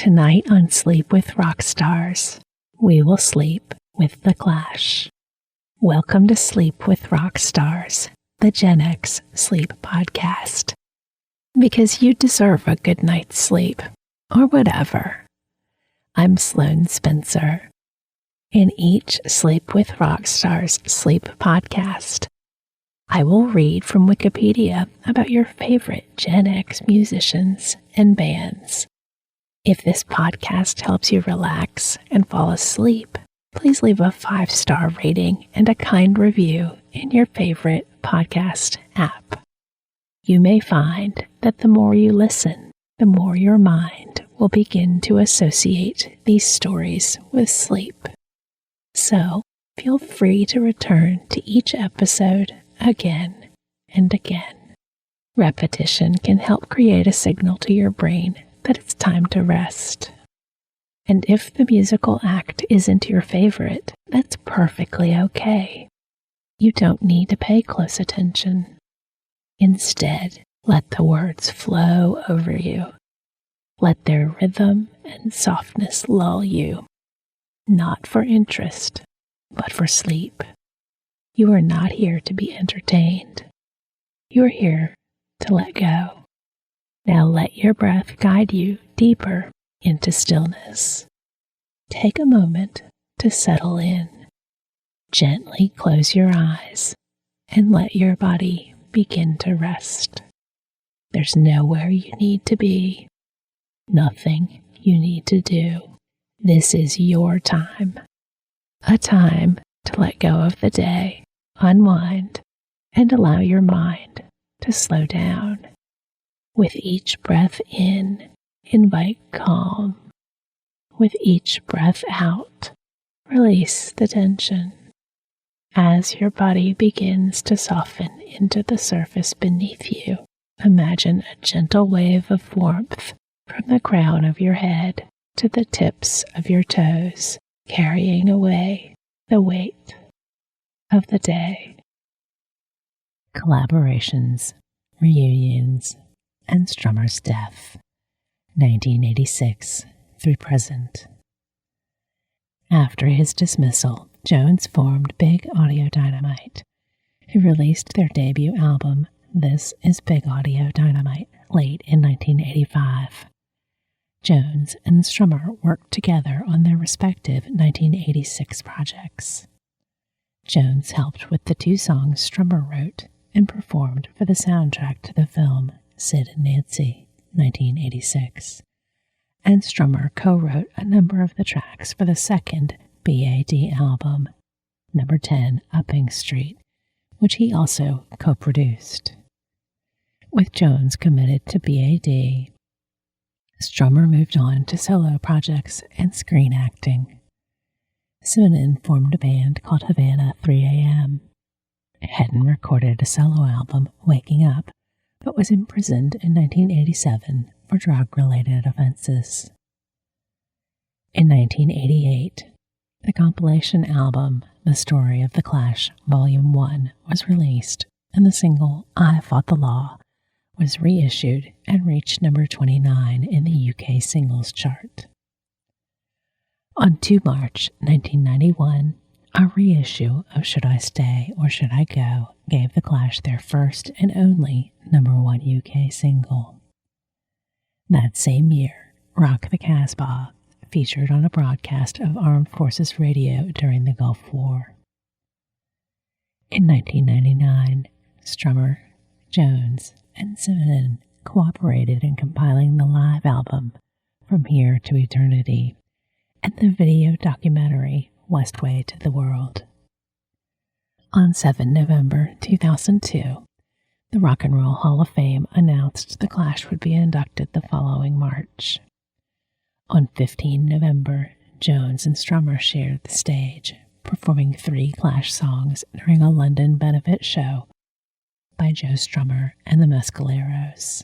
Tonight on Sleep with Rockstars, we will sleep with The Clash. Welcome to Sleep with Rockstars, the Gen X sleep podcast. Because you deserve a good night's sleep, or whatever. I'm Sloane Spencer. In each Sleep with Rockstars sleep podcast, I will read from Wikipedia about your favorite Gen X musicians and bands. If this podcast helps you relax and fall asleep, please leave a 5-star rating and a kind review in your favorite podcast app. You may find that the more you listen, the more your mind will begin to associate these stories with sleep. So, feel free to return to each episode again and again. Repetition can help create a signal to your brain that it's time to rest. And if the musical act isn't your favorite, that's perfectly okay. You don't need to pay close attention. Instead, let the words flow over you. Let their rhythm and softness lull you. Not for interest, but for sleep. You are not here to be entertained. You are here to let go. Now let your breath guide you deeper into stillness. Take a moment to settle in. Gently close your eyes and let your body begin to rest. There's nowhere you need to be, nothing you need to do. This is your time, a time to let go of the day, unwind, and allow your mind to slow down. With each breath in, invite calm. With each breath out, release the tension. As your body begins to soften into the surface beneath you, imagine a gentle wave of warmth from the crown of your head to the tips of your toes, carrying away the weight of the day. Collaborations, reunions, and Strummer's death, 1986 through present. After his dismissal, Jones formed Big Audio Dynamite, who released their debut album, This Is Big Audio Dynamite, late in 1985. Jones and Strummer worked together on their respective 1986 projects. Jones helped with the 2 songs Strummer wrote and performed for the soundtrack to the film Sid and Nancy, 1986, and Strummer co-wrote a number of the tracks for the second BAD album, Number 10 Upping Street, which he also co-produced. With Jones committed to BAD, Strummer moved on to solo projects and screen acting. Simonon formed a band called Havana 3 AM. Hedden recorded a solo album, Waking Up, but was imprisoned in 1987 for drug-related offenses. In 1988, the compilation album The Story of the Clash Volume 1 was released, and the single I Fought the Law was reissued and reached number 29 in the UK singles chart. On 2 March 1991, a reissue of Should I Stay or Should I Go gave The Clash their first and only number 1 UK single. That same year, Rock the Casbah featured on a broadcast of Armed Forces Radio during the Gulf War. In 1999, Strummer, Jones, and Simonon cooperated in compiling the live album From Here to Eternity and the video documentary Westway to the World. On 7 November 2002, the Rock and Roll Hall of Fame announced The Clash would be inducted the following March. On 15 November, Jones and Strummer shared the stage, performing 3 Clash songs during a London benefit show by Joe Strummer and the Mescaleros.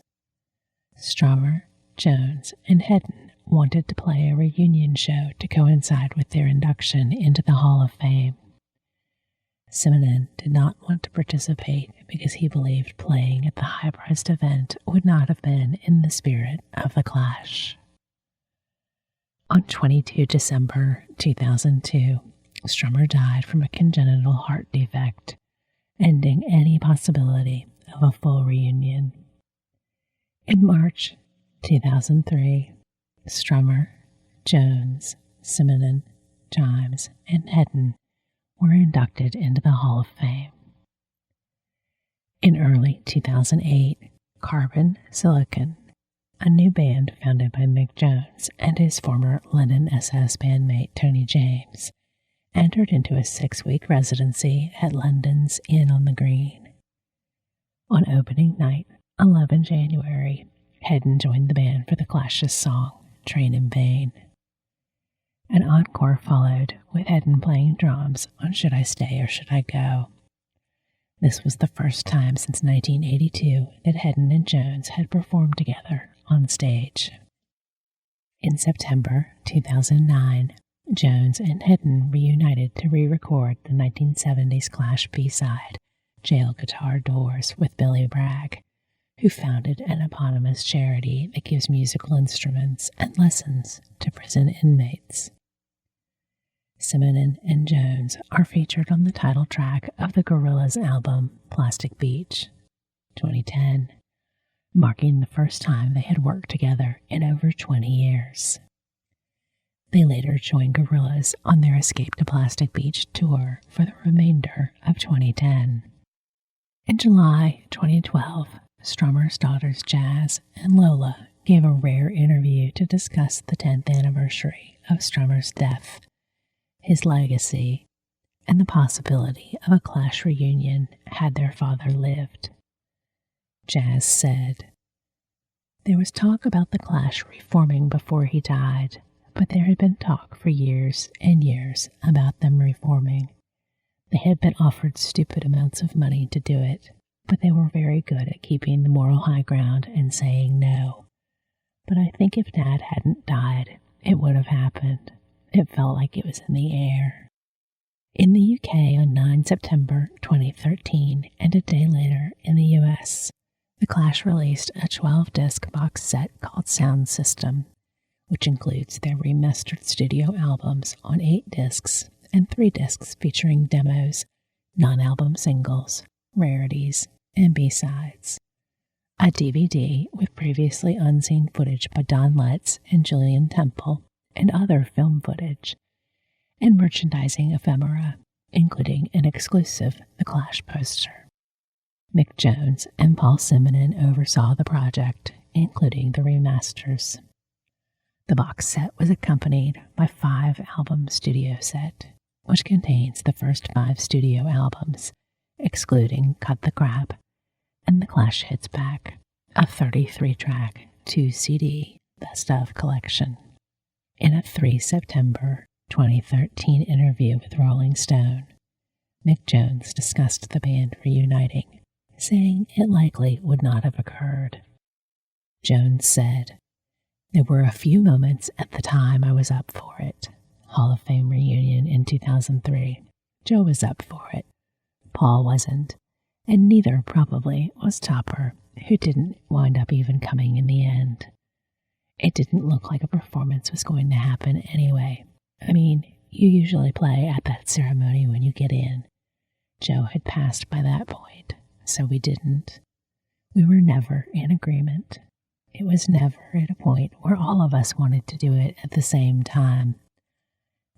Strummer, Jones, and Hedden wanted to play a reunion show to coincide with their induction into the Hall of Fame. Simonon did not want to participate because he believed playing at the high-priced event would not have been in the spirit of The Clash. On 22 December 2002, Strummer died from a congenital heart defect, ending any possibility of a full reunion. In March 2003, Strummer, Jones, Simonon, Chimes, and Hedden were inducted into the Hall of Fame. In early 2008, Carbon Silicon, a new band founded by Mick Jones and his former Lennon SS bandmate Tony James, entered into a 6-week residency at London's Inn on the Green. On opening night, 11 January, Hedden joined the band for the Clash's song, Train in Vain. An encore followed, with Hedden playing drums on Should I Stay or Should I Go. This was the first time since 1982 that Hedden and Jones had performed together on stage. In September 2009, Jones and Hedden reunited to re-record the 1970s Clash B-side, Jail Guitar Doors, with Billy Bragg, who founded an eponymous charity that gives musical instruments and lessons to prison inmates. Simonon and Jones are featured on the title track of the Gorillaz album Plastic Beach, 2010, marking the first time they had worked together in over 20 years. They later joined Gorillaz on their Escape to Plastic Beach tour for the remainder of 2010. In July 2012, Strummer's daughters Jazz and Lola gave a rare interview to discuss the 10th anniversary of Strummer's death, his legacy, and the possibility of a Clash reunion had their father lived. Jazz said, "There was talk about the Clash reforming before he died, but there had been talk for years and years about them reforming. They had been offered stupid amounts of money to do it, but they were very good at keeping the moral high ground and saying no. But I think if Dad hadn't died, it would have happened. It felt like it was in the air." In the UK on 9 September 2013 and a day later in the US, The Clash released a 12-disc box set called Sound System, which includes their remastered studio albums on 8 discs and 3 discs featuring demos, non-album singles, rarities, and B-sides. A DVD with previously unseen footage by Don Letts and Gillian Temple, and other film footage, and merchandising ephemera, including an exclusive The Clash poster. Mick Jones and Paul Simonon oversaw the project, including the remasters. The box set was accompanied by 5-album studio set, which contains the first 5 studio albums, excluding Cut the Crap, and The Clash Hits Back, a 33-track, 2-CD best-of collection. In a 3 September 2013 interview with Rolling Stone, Mick Jones discussed the band reuniting, saying it likely would not have occurred. Jones said, "There were a few moments at the time I was up for it. Hall of Fame reunion in 2003. Joe was up for it. Paul wasn't, and neither probably was Topper, who didn't wind up even coming in the end. It didn't look like a performance was going to happen anyway. I mean, you usually play at that ceremony when you get in. Joe had passed by that point, so we didn't. We were never in agreement. It was never at a point where all of us wanted to do it at the same time.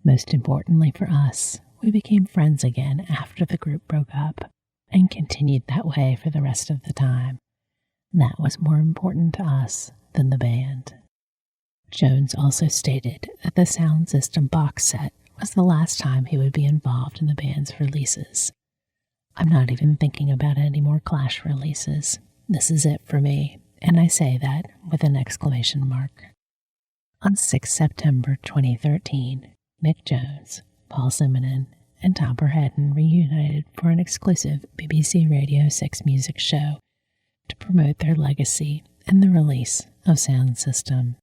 Most importantly for us, we became friends again after the group broke up, and continued that way for the rest of the time. That was more important to us than the band." Jones also stated that the Sound System box set was the last time he would be involved in the band's releases. "I'm not even thinking about any more Clash releases. This is it for me, and I say that with an exclamation mark." On 6 September 2013, Mick Jones, Paul Simonon, and Topper Hedden reunited for an exclusive BBC Radio 6 music show to promote their legacy and the release of Sound System.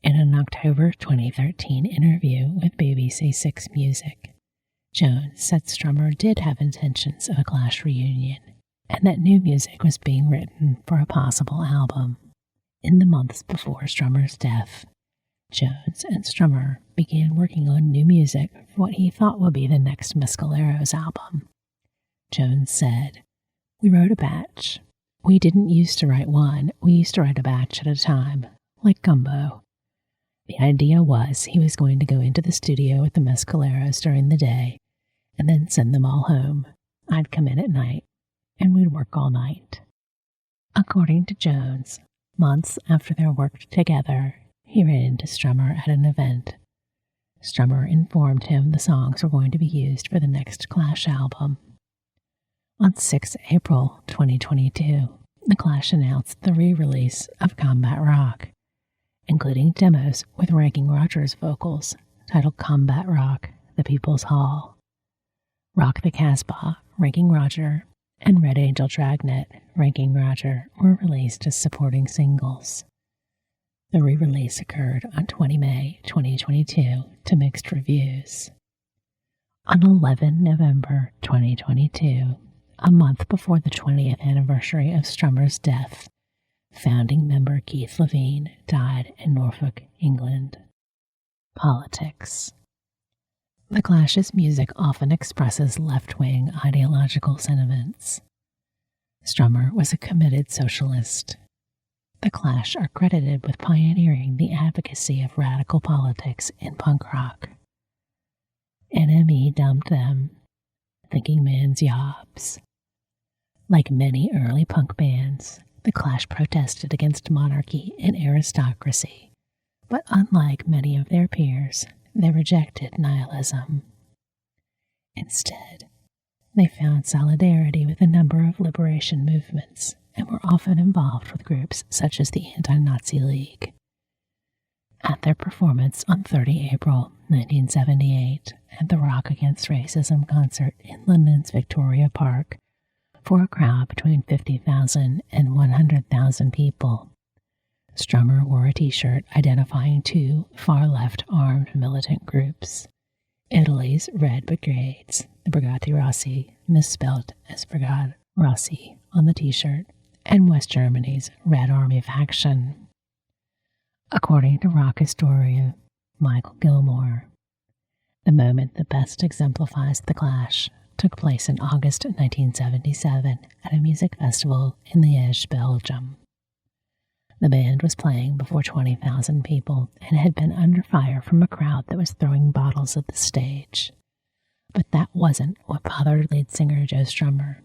In an October 2013 interview with BBC 6 Music, Jones said Strummer did have intentions of a Clash reunion, and that new music was being written for a possible album. In the months before Strummer's death, Jones and Strummer began working on new music for what he thought would be the next Mescaleros album. Jones said, "We wrote a batch. We didn't used to write one, we used to write a batch at a time, like gumbo. The idea was he was going to go into the studio with the Mescaleros during the day and then send them all home. I'd come in at night, and we'd work all night." According to Jones, months after their work together, he ran into Strummer at an event. Strummer informed him the songs were going to be used for the next Clash album. On 6 April 2022, the Clash announced the re-release of Combat Rock, including demos with Ranking Roger's vocals, titled Combat Rock, The People's Hall. Rock the Casbah, Ranking Roger, and Red Angel Dragnet, Ranking Roger, were released as supporting singles. The re-release occurred on 20 May 2022 to mixed reviews. On 11 November 2022, a month before the 20th anniversary of Strummer's death, founding member Keith Levine died in Norfolk, England. Politics. The Clash's music often expresses left-wing ideological sentiments. Strummer was a committed socialist. The Clash are credited with pioneering the advocacy of radical politics in punk rock. NME dubbed them thinking man's yobs. Like many early punk bands, the Clash protested against monarchy and aristocracy, but unlike many of their peers, they rejected nihilism. Instead, they found solidarity with a number of liberation movements and were often involved with groups such as the Anti-Nazi League. At their performance on 30 April 1978 at the Rock Against Racism concert in London's Victoria Park for a crowd between 50,000 and 100,000 people, Strummer wore a t-shirt identifying two far-left armed militant groups: Italy's Red Brigades, the Brigati Rossi, misspelled as Brigade Rossi on the t-shirt, and West Germany's Red Army faction. According to rock historian Michael Gilmore, the moment that best exemplifies the Clash took place in August 1977 at a music festival in Liège, Belgium. The band was playing before 20,000 people and had been under fire from a crowd that was throwing bottles at the stage. But that wasn't what bothered lead singer Joe Strummer.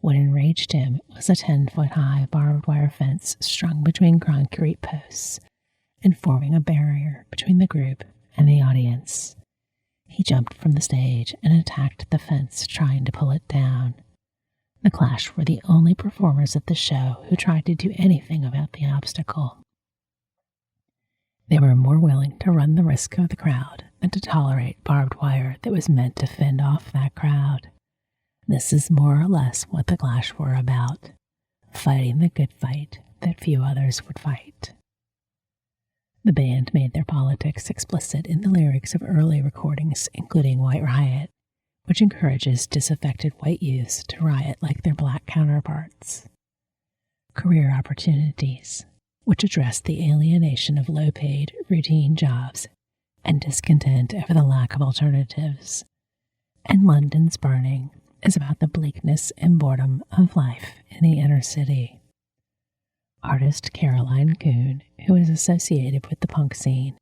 What enraged him was a 10-foot-high barbed wire fence strung between concrete posts and forming a barrier between the group and the audience. He jumped from the stage and attacked the fence, trying to pull it down. The Clash were the only performers at the show who tried to do anything about the obstacle. They were more willing to run the risk of the crowd than to tolerate barbed wire that was meant to fend off that crowd. This is more or less what the Clash were about, fighting the good fight that few others would fight. The band made their politics explicit in the lyrics of early recordings, including White Riot, which encourages disaffected white youths to riot like their black counterparts. Career Opportunities, which address the alienation of low-paid, routine jobs and discontent over the lack of alternatives. And London's Burning is about the bleakness and boredom of life in the inner city. Artist Caroline Coon, who is associated with the punk scene,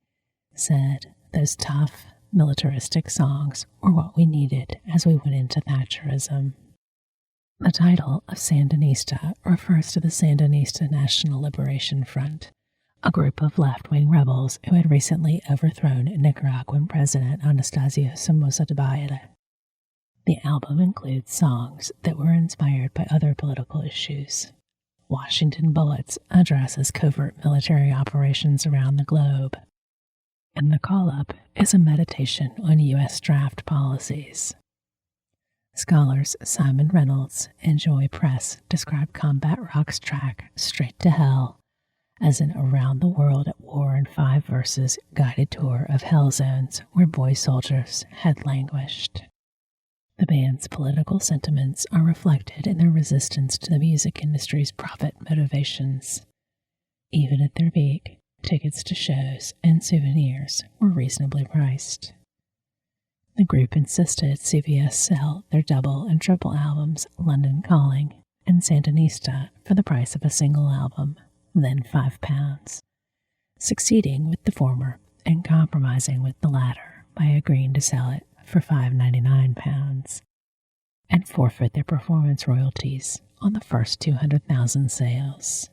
said those tough, militaristic songs were what we needed as we went into Thatcherism. The title of Sandinista refers to the Sandinista National Liberation Front, a group of left-wing rebels who had recently overthrown Nicaraguan President Anastasio Somoza Debayle. The album includes songs that were inspired by other political issues. Washington Bullets addresses covert military operations around the globe, and The Call-Up is a meditation on U.S. draft policies. Scholars Simon Reynolds and Joy Press describe Combat Rock's track Straight to Hell as an around the world at war in 5 verses guided tour of hell zones where boy soldiers had languished. The band's political sentiments are reflected in their resistance to the music industry's profit motivations. Even at their peak, Tickets to shows and souvenirs were reasonably priced. The group insisted CBS sell their double and triple albums London Calling and Sandinista for the price of a single album, then £5, succeeding with the former and compromising with the latter by agreeing to sell it for £5.99 and forfeit their performance royalties on the first 200,000 sales.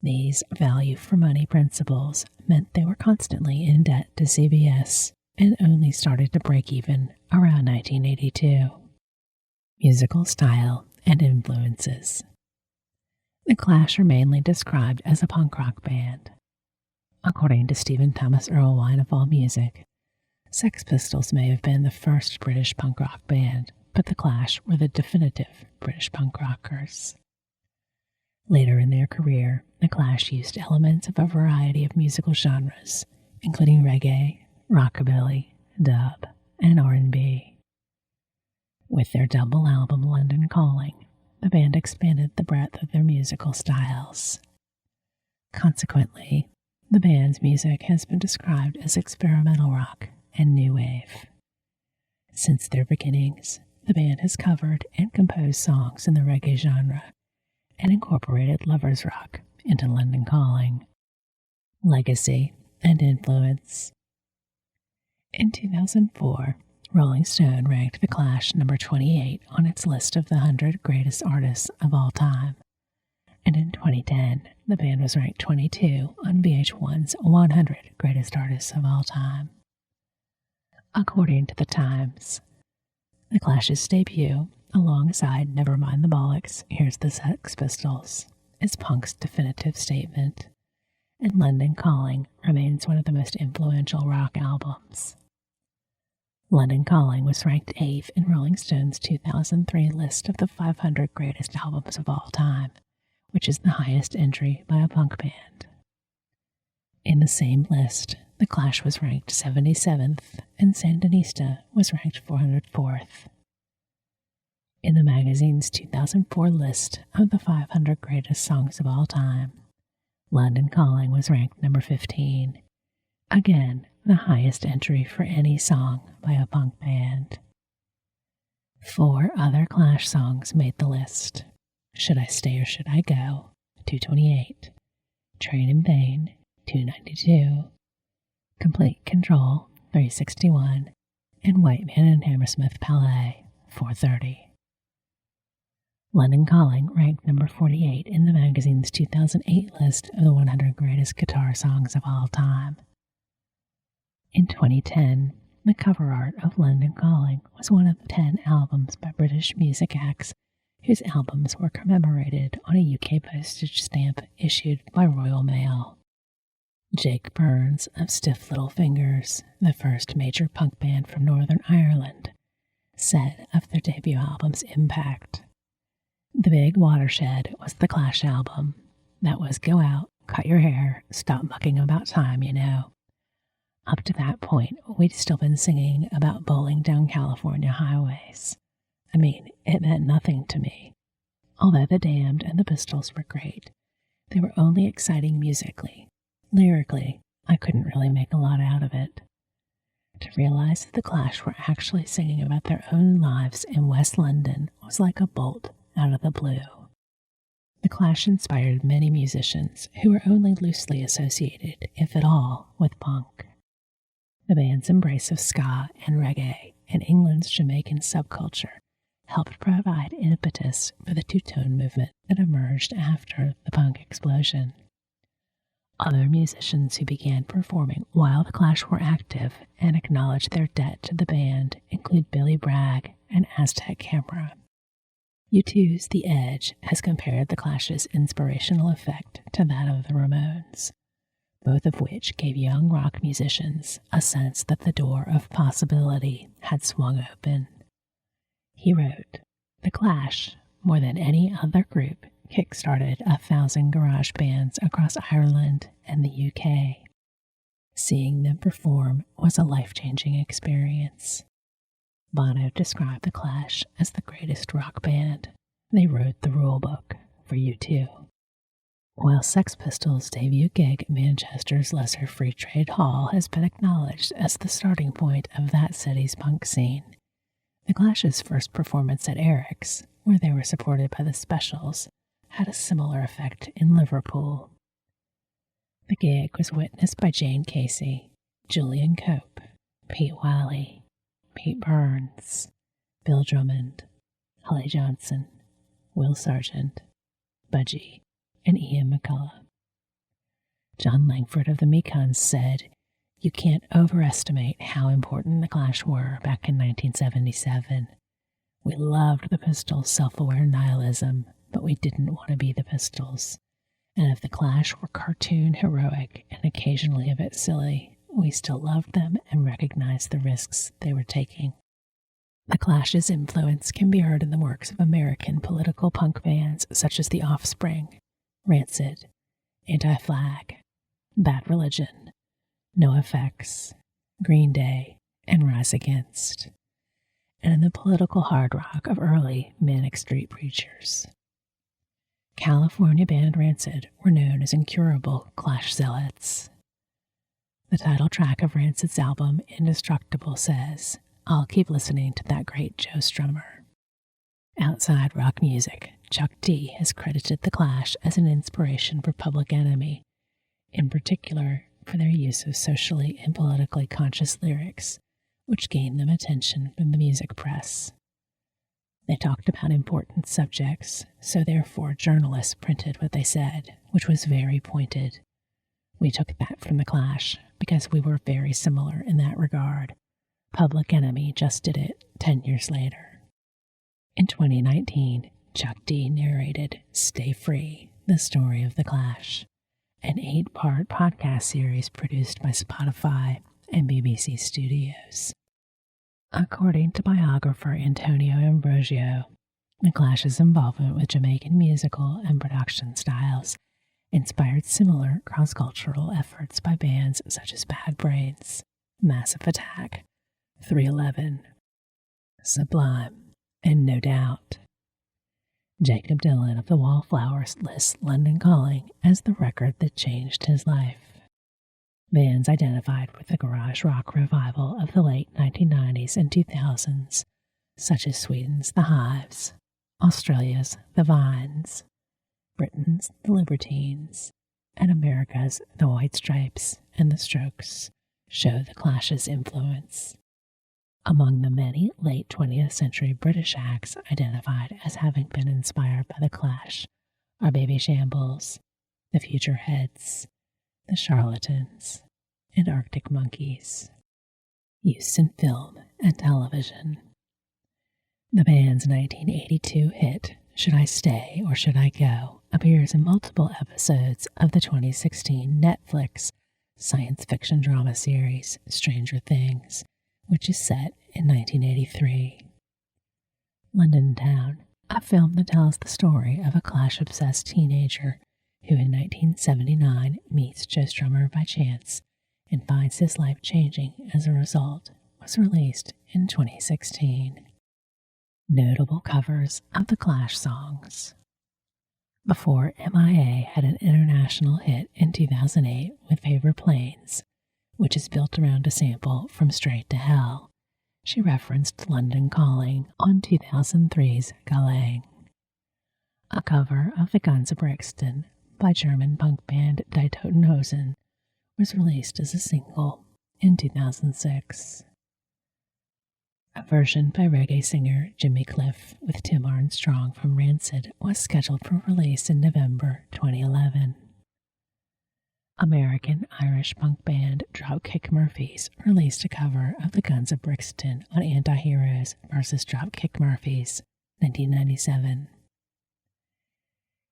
These value-for-money principles meant they were constantly in debt to CBS and only started to break even around 1982. Musical style and influences. The Clash are mainly described as a punk rock band. According to Stephen Thomas Erlewine of AllMusic, Sex Pistols may have been the first British punk rock band, but the Clash were the definitive British punk rockers. Later in their career, the Clash used elements of a variety of musical genres, including reggae, rockabilly, dub, and R&B. With their double album London Calling, the band expanded the breadth of their musical styles. Consequently, the band's music has been described as experimental rock and new wave. Since their beginnings, the band has covered and composed songs in the reggae genre and incorporated lovers rock into London Calling. Legacy and influence. In 2004, Rolling Stone ranked The Clash number 28 on its list of the 100 greatest artists of all time. And in 2010, the band was ranked 22 on VH1's 100 greatest artists of all time. According to The Times, The Clash's debut, alongside Nevermind the Bollocks, Here's the Sex Pistols, is punk's definitive statement, and London Calling remains one of the most influential rock albums. London Calling was ranked 8th in Rolling Stone's 2003 list of the 500 greatest albums of all time, which is the highest entry by a punk band. In the same list, The Clash was ranked 77th, and Sandinista was ranked 404th. In the magazine's 2004 list of the 500 greatest songs of all time, London Calling was ranked number 15, again the highest entry for any song by a punk band. 4 other Clash songs made the list: Should I Stay or Should I Go, 228, Train in Vain, 292, Complete Control, 361, and White Man and Hammersmith Palais, 430. London Calling ranked number 48 in the magazine's 2008 list of the 100 greatest guitar songs of all time. In 2010, the cover art of London Calling was one of 10 albums by British music acts whose albums were commemorated on a UK postage stamp issued by Royal Mail. Jake Burns of Stiff Little Fingers, the first major punk band from Northern Ireland, said of their debut album's impact, "The big watershed was the Clash album. That was go out, cut your hair, stop mucking about time, you know. Up to that point, we'd still been singing about bowling down California highways. I mean, it meant nothing to me. Although the Damned and the Pistols were great, they were only exciting musically. Lyrically, I couldn't really make a lot out of it. To realize that the Clash were actually singing about their own lives in West London was like a bolt out of the blue." The Clash inspired many musicians who were only loosely associated, if at all, with punk. The band's embrace of ska and reggae and England's Jamaican subculture helped provide impetus for the two-tone movement that emerged after the punk explosion. Other musicians who began performing while the Clash were active and acknowledged their debt to the band include Billy Bragg and Aztec Camera. U2's The Edge has compared the Clash's inspirational effect to that of the Ramones, both of which gave young rock musicians a sense that the door of possibility had swung open. He wrote, "The Clash, more than any other group, kick-started 1,000 garage bands across Ireland and the UK. Seeing them perform was a life-changing experience." Bono described the Clash as the greatest rock band. They wrote the rule book for U2. While Sex Pistols' debut gig at Manchester's Lesser Free Trade Hall has been acknowledged as the starting point of that city's punk scene, the Clash's first performance at Eric's, where they were supported by the Specials, had a similar effect in Liverpool. The gig was witnessed by Jane Casey, Julian Cope, Pete Wiley, Pete Burns, Bill Drummond, Holly Johnson, Will Sargent, Budgie, and Ian McCullough. John Langford of the Mekons said, "You can't overestimate how important the Clash were back in 1977. We loved the Pistols' self-aware nihilism, but we didn't want to be the Pistols. And if the Clash were cartoon heroic and occasionally a bit silly, we still loved them and recognized the risks they were taking." The Clash's influence can be heard in the works of American political punk bands such as The Offspring, Rancid, Anti-Flag, Bad Religion, NoFX, Green Day, and Rise Against, and in the political hard rock of early Manic Street Preachers. California band Rancid were known as incurable Clash zealots. The title track of Rancid's album, Indestructible, says, "I'll keep listening to that great Joe Strummer." Outside rock music, Chuck D has credited The Clash as an inspiration for Public Enemy, in particular for their use of socially and politically conscious lyrics, which gained them attention from the music press. They talked about important subjects, so therefore journalists printed what they said, which was very pointed. We took that from The Clash because we were very similar in that regard. Public Enemy just did it 10 years later. In 2019, Chuck D narrated Stay Free, the story of The Clash, an 8-part podcast series produced by Spotify and BBC Studios. According to biographer Antonio Ambrosio, The Clash's involvement with Jamaican musical and production styles inspired similar cross-cultural efforts by bands such as Bad Brains, Massive Attack, 311, Sublime, and No Doubt. Jacob Dylan of the Wallflowers lists London Calling as the record that changed his life. Bands identified with the garage rock revival of the late 1990s and 2000s, such as Sweden's The Hives, Australia's The Vines, Britain's The Libertines, and America's The White Stripes and The Strokes, show The Clash's influence. Among the many late 20th century British acts identified as having been inspired by The Clash are Baby Shambles, The Future Heads, The Charlatans, and Arctic Monkeys. Use in film and television. The band's 1982 hit, Should I Stay or Should I Go, appears in multiple episodes of the 2016 Netflix science fiction drama series Stranger Things, which is set in 1983. London Town, a film that tells the story of a Clash-obsessed teenager who in 1979 meets Joe Strummer by chance and finds his life changing as a result, was released in 2016. Notable covers of the Clash songs. Before MIA had an international hit in 2008 with Paper Planes, which is built around a sample from Straight to Hell, she referenced London Calling on 2003's Galang. A cover of The Guns of Brixton by German punk band Die Toten Hosen was released as a single in 2006. A version by reggae singer Jimmy Cliff with Tim Armstrong from Rancid was scheduled for release in November 2011. American-Irish punk band Dropkick Murphys released a cover of The Guns of Brixton on Anti-Heroes vs. Dropkick Murphys, 1997.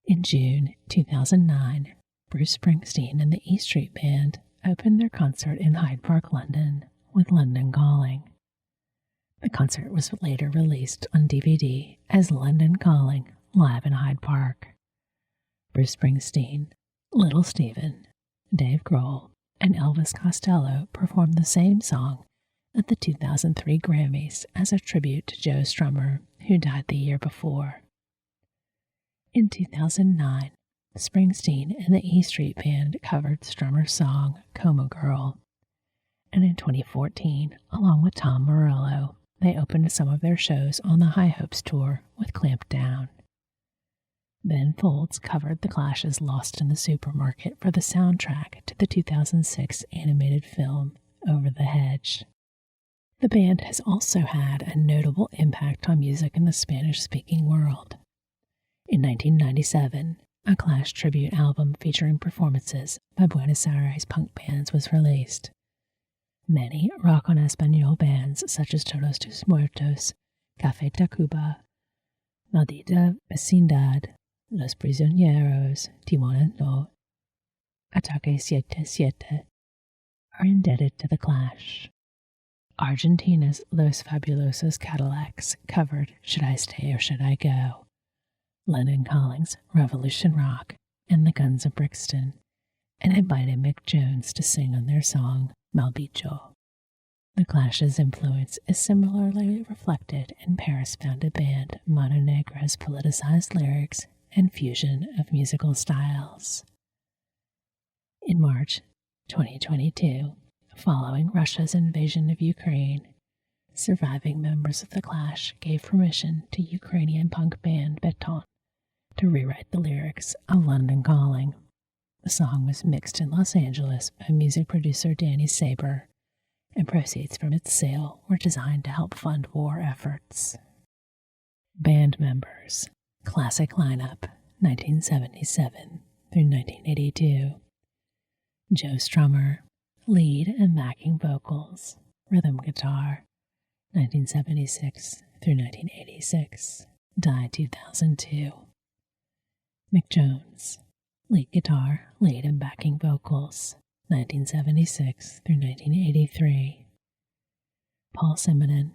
In June 2009, Bruce Springsteen and the E Street Band opened their concert in Hyde Park, London, with London Calling. The concert was later released on DVD as London Calling Live in Hyde Park. Bruce Springsteen, Little Steven, Dave Grohl, and Elvis Costello performed the same song at the 2003 Grammys as a tribute to Joe Strummer, who died the year before. In 2009, Springsteen and the E Street Band covered Strummer's song Coma Girl, and in 2014, along with Tom Morello, they opened some of their shows on the High Hopes tour with Clamped Down. Ben Folds covered The Clash's Lost in the Supermarket for the soundtrack to the 2006 animated film Over the Hedge. The band has also had a notable impact on music in the Spanish-speaking world. In 1997, a Clash tribute album featuring performances by Buenos Aires punk bands was released. Many rock en español bands such as Todos Tus Muertos, Café Tacuba, Maldita Vecindad, Los Prisioneros, Tijuana No, Ataque 77 are indebted to The Clash. Argentina's Los Fabulosos Cadillacs covered Should I Stay or Should I Go? London Calling's Revolution Rock and the Guns of Brixton, and invited Mick Jones to sing on their song Malbicho. The Clash's influence is similarly reflected in Paris-founded band Mano Negra's politicized lyrics and fusion of musical styles. In March 2022, following Russia's invasion of Ukraine, surviving members of The Clash gave permission to Ukrainian punk band Bedtime to rewrite the lyrics of London Calling. The song was mixed in Los Angeles by music producer Danny Saber, and proceeds from its sale were designed to help fund war efforts. Band members: Classic lineup, 1977 through 1982. Joe Strummer, lead and backing vocals, rhythm guitar, 1976 through 1986, died 2002. Mick Jones, lead guitar, lead and backing vocals, 1976 through 1983. Paul Simonon,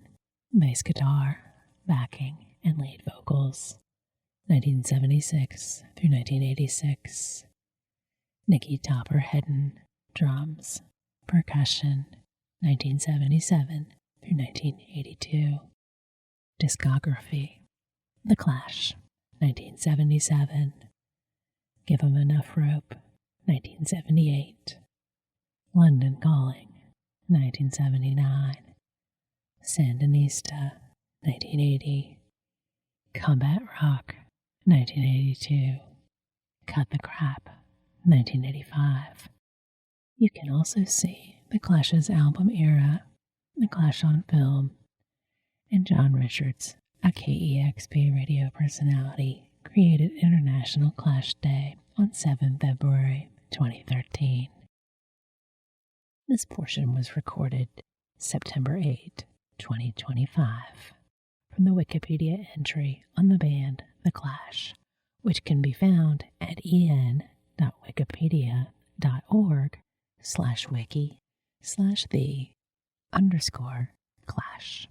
bass guitar, backing, and lead vocals, 1976 through 1986. Nicky Topper-Hedden, drums, percussion, 1977 through 1982. Discography: The Clash, 1977. Give 'Em Enough Rope, 1978. London Calling, 1979. Sandinista, 1980. Combat Rock, 1982. Cut the Crap, 1985. You can also see The Clash's album era, The Clash on Film, and John Richards, a KEXP radio personality, created International Clash Day on 7 February 2013. This portion was recorded September 8, 2025, from the Wikipedia entry on the band The Clash, which can be found at en.wikipedia.org/wiki/the_Clash.